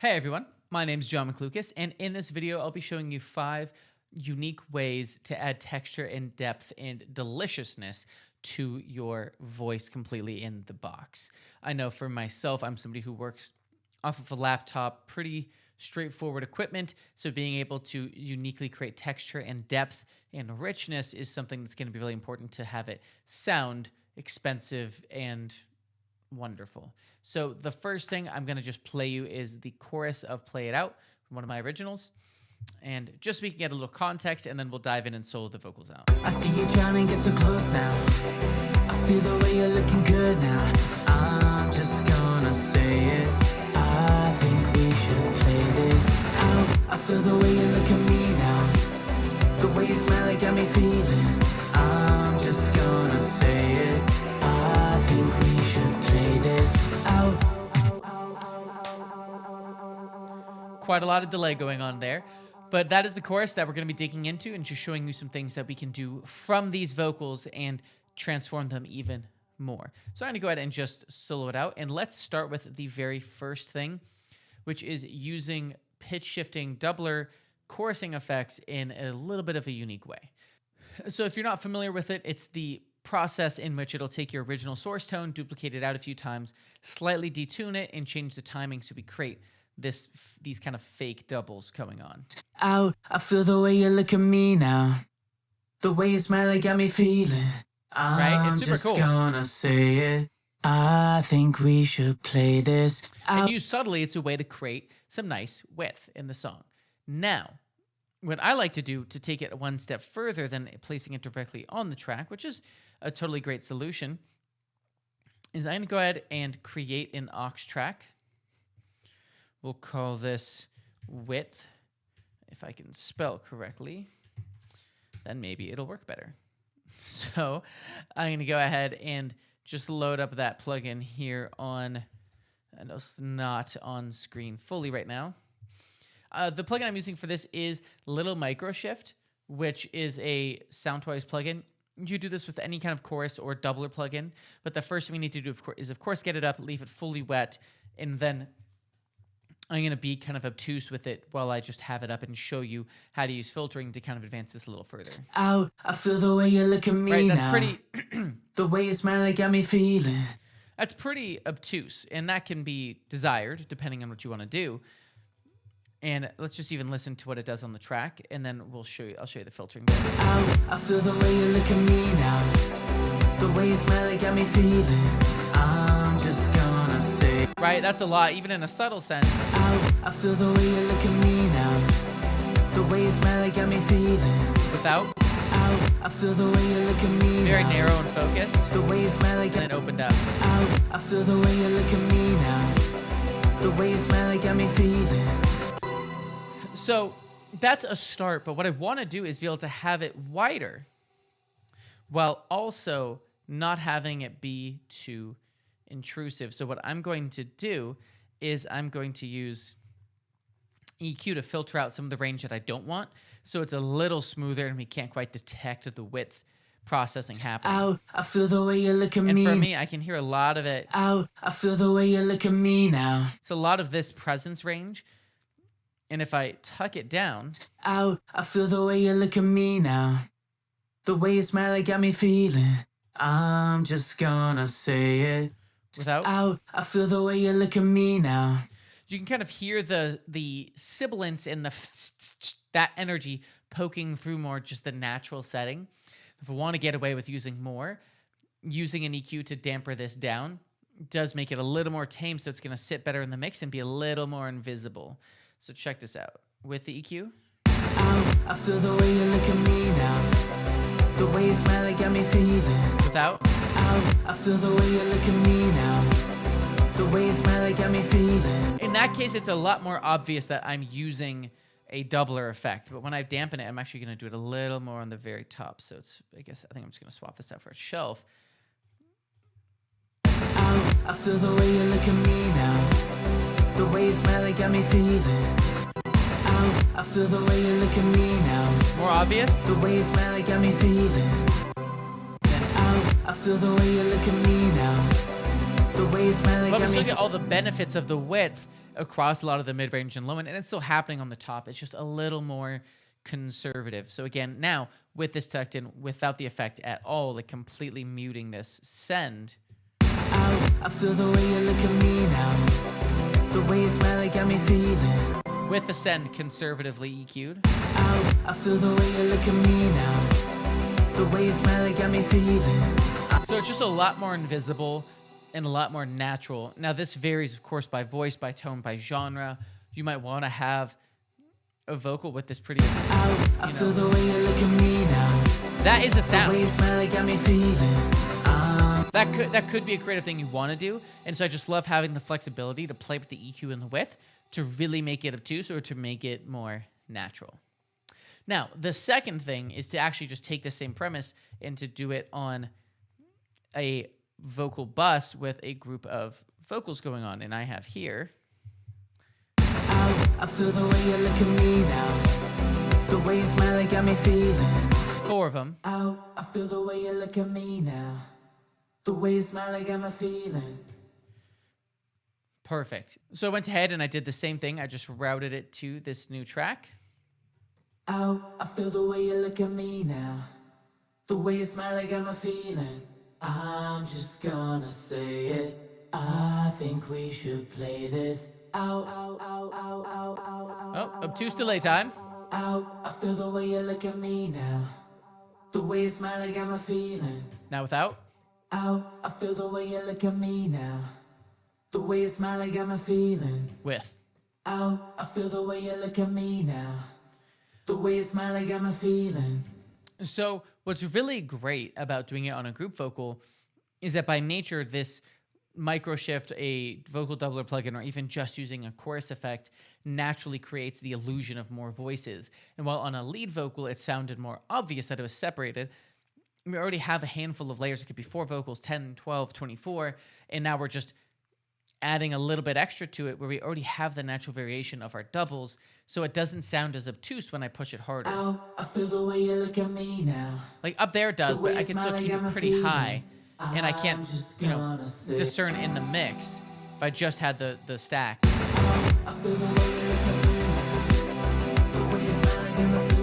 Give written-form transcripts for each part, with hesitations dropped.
Hey everyone, my name is John McLucas, and in this video I'll be showing you 5 unique ways to add texture and depth and deliciousness to your voice completely in the box. I know for myself, I'm somebody who works off of a laptop, pretty straightforward equipment, so being able to uniquely create texture and depth and richness is something that's going to be really important to have it sound expensive and wonderful. So the first thing I'm going to just play you is the chorus of Play It Out from one of my originals. And just so we can get a little context, and then we'll dive in and solo the vocals out. I see you trying to get so close now. I feel the way you're looking good now. I'm just gonna say it. I think we should play this out. I feel the way you look at me now. The way you smile, it got me feeling. I'm just gonna say it. I think we should play this out. Quite a lot of delay going on there, but that is the chorus that we're going to be digging into and just showing you some things that we can do from these vocals and transform them even more. So I'm going to go ahead and just solo it out, and let's start with the very first thing, which is using pitch shifting doubler chorusing effects in a little bit of a unique way. So if you're not familiar with it, it's the process in which it'll take your original source tone, duplicate it out a few times, slightly detune it, and change the timing so we create these kind of fake doubles going on. Out, I feel the way you look at me now. The way you smile, it got me feeling. Right? It's super just cool. Gonna say it. I think we should play this out. And used subtly, it's a way to create some nice width in the song. Now, what I like to do to take it one step further than placing it directly on the track, which is a totally great solution, is I'm going to go ahead and create an aux track. We'll call this width. If I can spell correctly, then maybe it'll work better. So I'm going to go ahead and just load up that plugin here on, I know it's not on screen fully right now. The plugin I'm using for this is Little Micro Shift, which is a Soundtwice plugin. You do this with any kind of chorus or doubler plugin, but the first thing we need to do is, of course, get it up, leave it fully wet, and then I'm going to be kind of obtuse with it while I just have it up and show you how to use filtering to kind of advance this a little further. Out, I feel the way you look at me right, that's now. pretty The way you smile, it got me feeling. That's pretty obtuse, and that can be desired depending on what you want to do. And let's just even listen to what it does on the track, and then I'll show you the filtering. Out, I feel the way you look at me now. The way you smile, it got me feeling. I'm just gonna say. Right, that's a lot, even in a subtle sense. Out, I feel the way you look at me now. The way you smile, it got me feeling. Without. Out, I feel the way you look at me Very now. narrow and focused. The way you smile, it got And it opened up. Out, I feel the way you look at me now. The way you smile, it got me feeling. So that's a start, but what I want to do is be able to have it wider while also not having it be too intrusive. So what I'm going to do is I'm going to use EQ to filter out some of the range that I don't want, so it's a little smoother and we can't quite detect the width processing happening. Out, I feel the way you look at And me. for me, I can hear a lot of it. Out, I feel the way you look at me now. It's a lot of this presence range. And if I tuck it down. Out, I feel the way you look at me now. The way you smile, it got me feeling. I'm just gonna say it. Without. Out, I feel the way you look at me now. You can kind of hear the sibilance and that energy poking through more just the natural setting. If I want to get away with using more, using an EQ to damper this down does make it a little more tame, so it's going to sit better in the mix and be a little more invisible. So check this out. With the EQ. Out, I feel the way you look at me now. The way you smile, it got me feeling. Without. Out, I feel the way you look at me now. The way you smile, it got me feeling. In that case, it's a lot more obvious that I'm using a doubler effect. But when I dampen it, I'm actually going to do it a little more on the very top. So it's, I think I'm just going to swap this out for a shelf. Out, I feel the way you look at me now. The way you smile, it got me feeling. Out, I feel the way you look at me now. More obvious. The way you smile, it got me feeling. Out, I feel the way you look at me now. The way you smile, it But got let's me look at all the benefits of the width across a lot of the mid-range and low end, and it's still happening on the top. It's just a little more conservative. So again, now with this tucked in, without the effect at all, like completely muting this send. I feel the way you look at me now. The way you smile, it got me feeling. With the send conservatively EQ'd. I feel the way you look at me now. The way you smile, it got me feeling. So it's just a lot more invisible and a lot more natural. Now this varies, of course, by voice, by tone, by genre. You might want to have a vocal with this pretty, I feel the way you look at me now. That is a sound. The way you smile, it got me feeling. That could be a creative thing you want to do. And so I just love having the flexibility to play with the EQ and the width to really make it obtuse or to make it more natural. Now, the second thing is to actually just take the same premise and to do it on a vocal bus with a group of vocals going on. And I have here. I feel the way you look at me now. The way you smile, it got me feeling. 4 of them. I feel the way you look at me now. The way you smile, it got me feeling. Perfect. So I went ahead and I did the same thing. I just routed it to this new track. I feel the way you look at me now. The way you smile, it got me feeling. I'm just gonna say it. I think we should play this. Oh, obtuse delay time. I feel the way you look at me now. The way you smile, it got me feeling. Now without. I feel the way you look at me now. The way you smile, it got me feeling. With. I feel the way you look at me now. The way you smile, it got me feeling. So what's really great about doing it on a group vocal is that by nature, this micro shift, a vocal doubler plugin, or even just using a chorus effect naturally creates the illusion of more voices. And while on a lead vocal, it sounded more obvious that it was separated, we already have a handful of layers. It could be 4 vocals, 10, 12, 24. And now we're just adding a little bit extra to it where we already have the natural variation of our doubles. So it doesn't sound as obtuse when I push it harder. I feel the way you look at me now. Like up there it does, but I can still keep it pretty high. And I can't, discern in the mix if I just had the stack. I feel the way you look at me now. The way you smile, it got me feeling.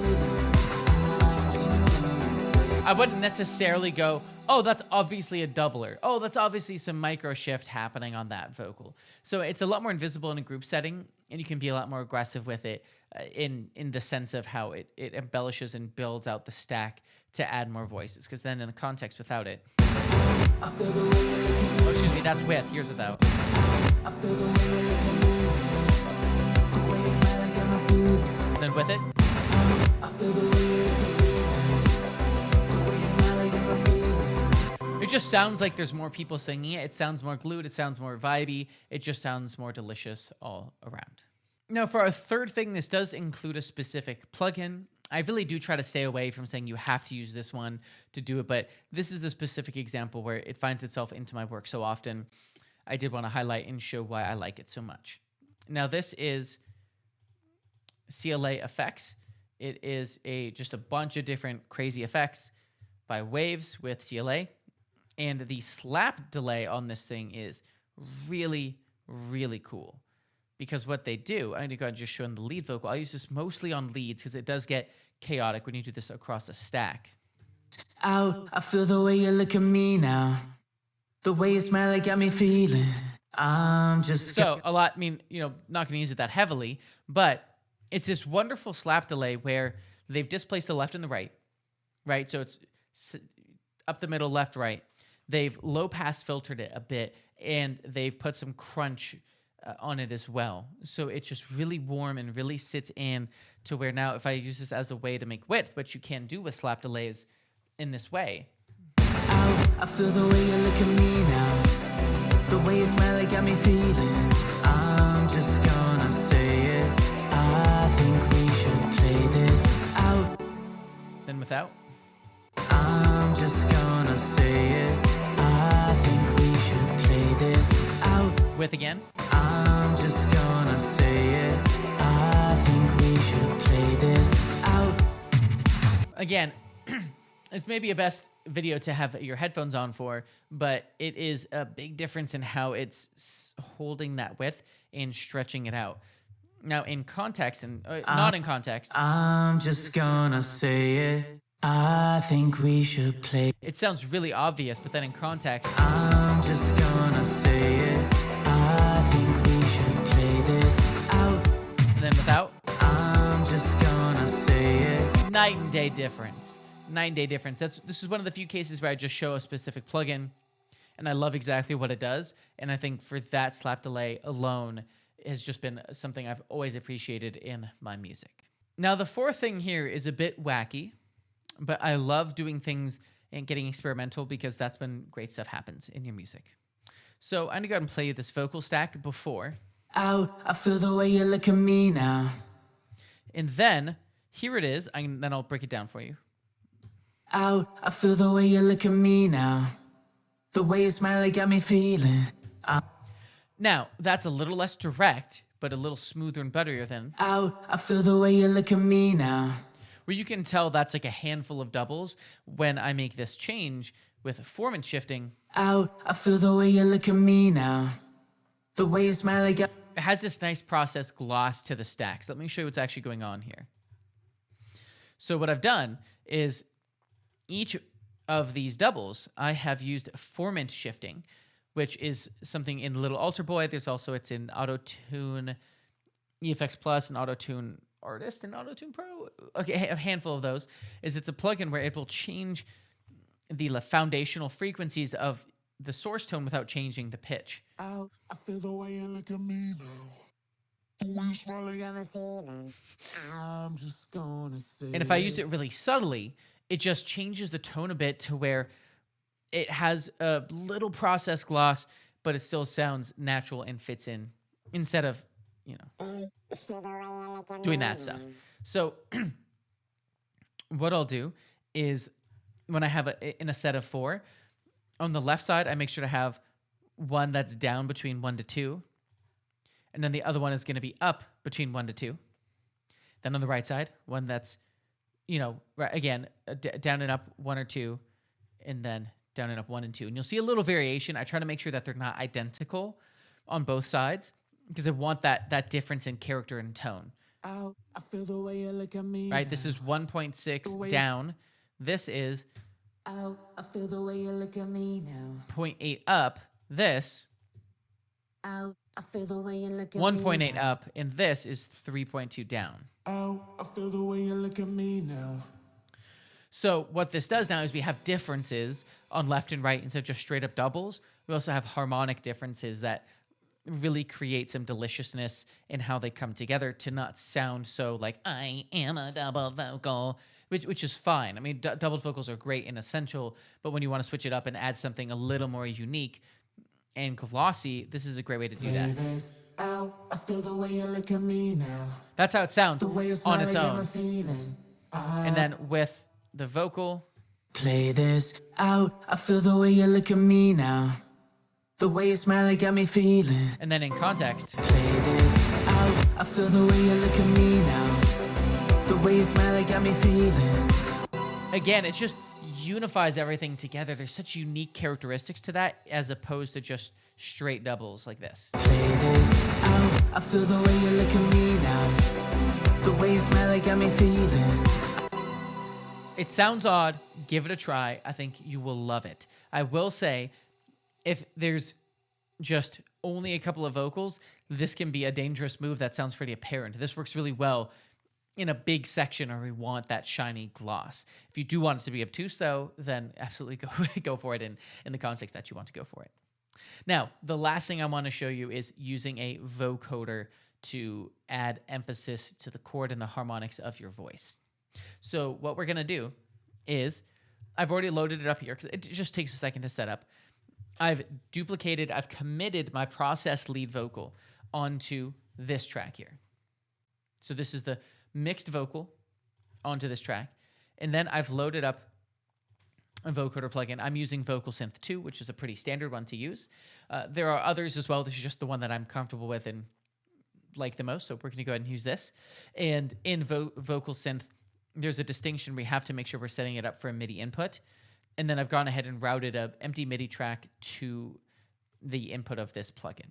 I wouldn't necessarily go, oh, that's obviously a doubler. Oh, that's obviously some micro shift happening on that vocal. So it's a lot more invisible in a group setting, and you can be a lot more aggressive with it in the sense of how it embellishes and builds out the stack to add more voices. Because then in the context without it, oh, excuse me, that's with. Here's without. Then with it. It just sounds like there's more people singing it. It sounds more glued. It sounds more vibey. It just sounds more delicious all around. Now, for our third thing, this does include a specific plugin. I really do try to stay away from saying you have to use this one to do it, but this is a specific example where it finds itself into my work so often. I did want to highlight and show why I like it so much. Now, this is CLA effects. It is just a bunch of different crazy effects by Waves with CLA. And the slap delay on this thing is really, really cool. Because what they do, I'm going to go ahead and just show in the lead vocal. I use this mostly on leads because it does get chaotic when you do this across a stack. I feel the way you look at me now. The way you smile, it got me feeling. I'm just... So, a lot, not going to use it that heavily, but it's this wonderful slap delay where they've displaced the left and the right, right? So it's up the middle, left, right. They've low pass filtered it a bit, and they've put some crunch on it as well. So it's just really warm and really sits in to where now if I use this as a way to make width, which you can do with slap delays in this way. I feel the way you look at me now. The way you smile, it got me feeling. I'm just gonna say it. I think we should play this out. Then without. I'm just gonna say it. I think we should play this out. With again. I'm just gonna say it. I think we should play this out. Again, It's maybe a best video to have your headphones on for, but it is a big difference in how it's holding that width and stretching it out. Now, in context and not in context, I'm just gonna say it. I think we should play. it sounds really obvious, but then in context, I'm just gonna say it. I think we should play this out. and then without, I'm just gonna say it. night and day difference. Night and day difference. This is one of the few cases where I just show a specific plugin, and I love exactly what it does. And I think for that slap delay alone has just been something I've always appreciated in my music. Now, the fourth thing here is a bit wacky, but I love doing things and getting experimental because that's when great stuff happens in your music. So I'm gonna go ahead and play you this vocal stack before. Out, I feel the way you look at me now. And then here it is. Then I'll break it down for you. Out, I feel the way you look at me now. The way you smile, it got me feeling. Now, that's a little less direct, but a little smoother and butterier than Out, I feel the way you look at me now. where you can tell that's like a handful of doubles when I make this change with Formant Shifting. Out, I feel the way you look at me now. The way you smile, it got. It has this nice process gloss to the stacks. Let me show you what's actually going on here. So what I've done is each of these doubles, I have used Formant Shifting, which is something in Little Alter Boy. There's also, it's in Auto-Tune EFX Plus and Auto-Tune Artist and Auto-Tune Pro. Okay, a handful of those. It's a plugin where it will change the foundational frequencies of the source tone without changing the pitch. Out, I feel the way you look at me now. The way you smile, it got me feeling. I'm just gonna say. And if I use it really subtly, it just changes the tone a bit to where it has a little process gloss, but it still sounds natural and fits in instead of, doing that stuff. So what I'll do is when I have in a set of 4, on the left side, I make sure to have one that's down between 1 to 2. And then the other one is going to be up between 1 to 2. Then on the right side, one that's, right, again, down and up 1 or 2, and then down and up 1 and 2. And you'll see a little variation. I try to make sure that they're not identical on both sides because I want that difference in character and tone. Out, I feel the way you look at me. Right? This is 1.6 down. This is Out, I feel the way you look at me now. 0.8 up. This Out, I feel the way you look at me. 1.8 up, and this is 3.2 down. Out, I feel the way you look at me now. So what this does now is we have differences on left and right instead of just straight up doubles. We also have harmonic differences that really create some deliciousness in how they come together to not sound so like I am a double vocal, which is fine. I mean, doubled vocals are great and essential, but when you want to switch it up and add something a little more unique and glossy, this is a great way to do that. Out, I feel the way you look at me now. That's how it sounds on its own. Feeling. And then with the vocal, Play this out, I feel the way you look at me now. The way you smile, it got me feeling. and then in context, Play this out, I feel the way you look at me now. The way you smile, it got me feeling. again, it just unifies everything together. There's such unique characteristics to that as opposed to just straight doubles like this. Play this out, I feel the way you look at me now. The way you smile, it got me feeling. It sounds odd. Give it a try. I think you will love it. I will say, if there's just only a couple of vocals, this can be a dangerous move that sounds pretty apparent. This works really well in a big section where we want that shiny gloss. If you do want it to be obtuse, though, then absolutely go for it in the context that you want to go for it. Now, the last thing I want to show you is using a vocoder to add emphasis to the chord and the harmonics of your voice. So what we're going to do is, I've already loaded it up here because it just takes a second to set up. I've committed my process lead vocal onto this track here. So this is the mixed vocal onto this track. And then I've loaded up a vocoder plugin. I'm using Vocal Synth 2, which is a pretty standard one to use. There are others as well. This is just the one that I'm comfortable with and like the most. So we're going to go ahead and use this. And in Vocal Synth, there's a distinction. We have to make sure we're setting it up for a MIDI input. And then I've gone ahead and routed an empty MIDI track to the input of this plugin.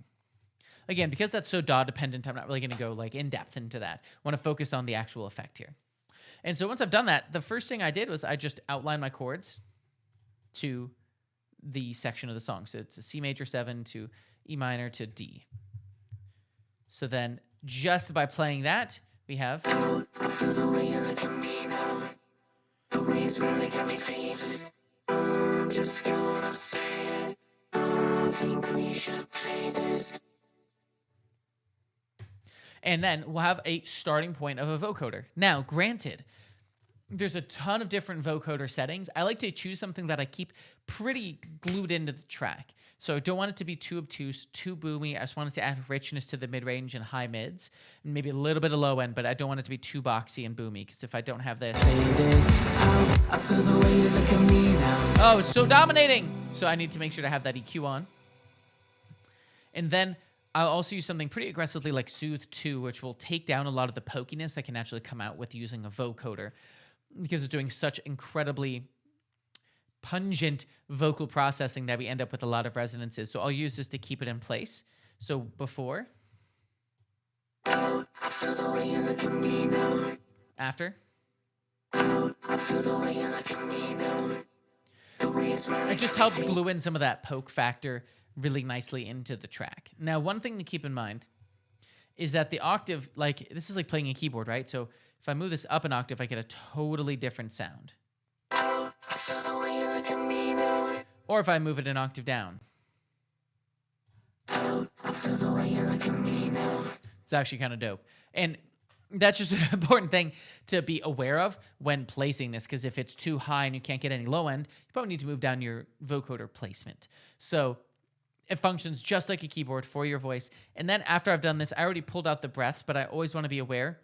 Again, because that's so DAW dependent, I'm not really going to go like in depth into that. I want to focus on the actual effect here. And so once I've done that, the first thing I did was I just outlined my chords to the section of the song. So it's a C major 7 to E minor to D. So then just by playing that, we have... I feel the way you look at me now. The ways really got me feeling. I'm just gonna say it. I think we should play this. And then we'll have a starting point of a vocoder. Now, granted, there's a ton of different vocoder settings. I like to choose something that I keep pretty glued into the track. So I don't want it to be too obtuse, too boomy. I just want it to add richness to the mid-range and high mids, and maybe a little bit of low end, but I don't want it to be too boxy and boomy, because if I don't have this... I feel the way you look at me now. Oh, it's so dominating! So I need to make sure to have that EQ on. And then I'll also use something pretty aggressively like Soothe 2, which will take down a lot of the pokiness that can actually come out with using a vocoder, because it's doing such incredibly pungent vocal processing that we end up with a lot of resonances. So I'll use this to keep it in place. So before. I feel the way you look at me now. After. I feel the way you look at me now. It just helps glue in some of that poke factor really nicely into the track. Now, one thing to keep in mind is that the octave, like this is like playing a keyboard, right? So if I move this up an octave, I get a totally different sound. Or if I move it an octave down. It's actually kind of dope. And that's just an important thing to be aware of when placing this, because if it's too high and you can't get any low end, you probably need to move down your vocoder placement. So it functions just like a keyboard for your voice. And then after I've done this, I already pulled out the breaths, but I always want to be aware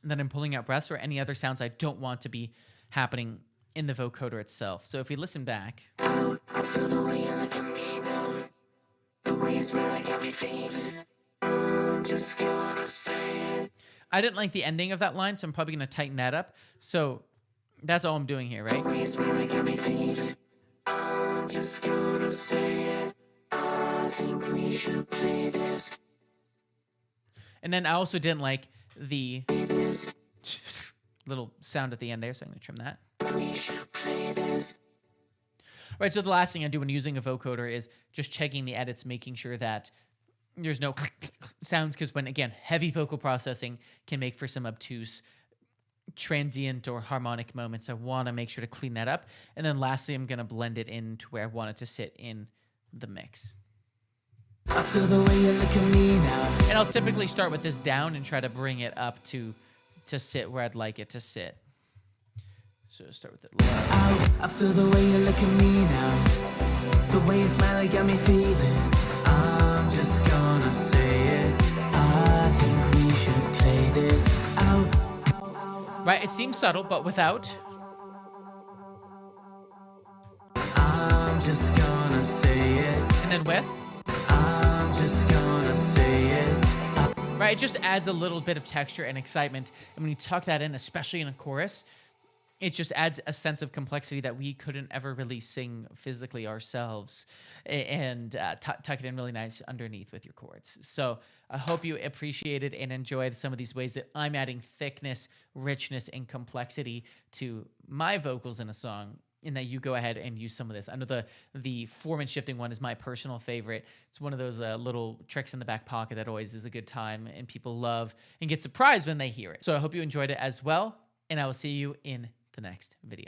that I'm pulling out breaths or any other sounds I don't want to be happening in the vocoder itself. So if we listen back. I feel the way you look at me now. The ways really got me feeling. I'm just gonna say it. I didn't like the ending of that line, so I'm probably going to tighten that up. So that's all I'm doing here, right? The ways really got me feeling. I'm just gonna say it. I think we should play this. And then I also didn't like the little sound at the end there, so I'm going to trim that. We should play this. All right, so the last thing I do when using a vocoder is just checking the edits, making sure that there's no sounds, because when, again, heavy vocal processing can make for some obtuse, transient, or harmonic moments. I want to make sure to clean that up. And then lastly, I'm going to blend it into where I want it to sit in the mix. I feel the way you look at me now. And I'll typically start with this down and try to bring it up to sit where I'd like it to sit. So start with it low. I feel the way you look at me now. The way you smile, it got me feeling. I'm just gonna say it. I think we should play this out. Right, it seems subtle, but without. I'm just gonna say it. And then with. I'm just gonna say it. Right, it just adds a little bit of texture and excitement. And when you tuck that in, especially in a chorus, it just adds a sense of complexity that we couldn't ever really sing physically ourselves, and tuck it in really nice underneath with your chords. So I hope you appreciated and enjoyed some of these ways that I'm adding thickness, richness, and complexity to my vocals in a song, and that you go ahead and use some of this. I know the Formant Shifting one is my personal favorite. It's one of those little tricks in the back pocket that always is a good time, and people love and get surprised when they hear it. So I hope you enjoyed it as well, and I will see you in the next video.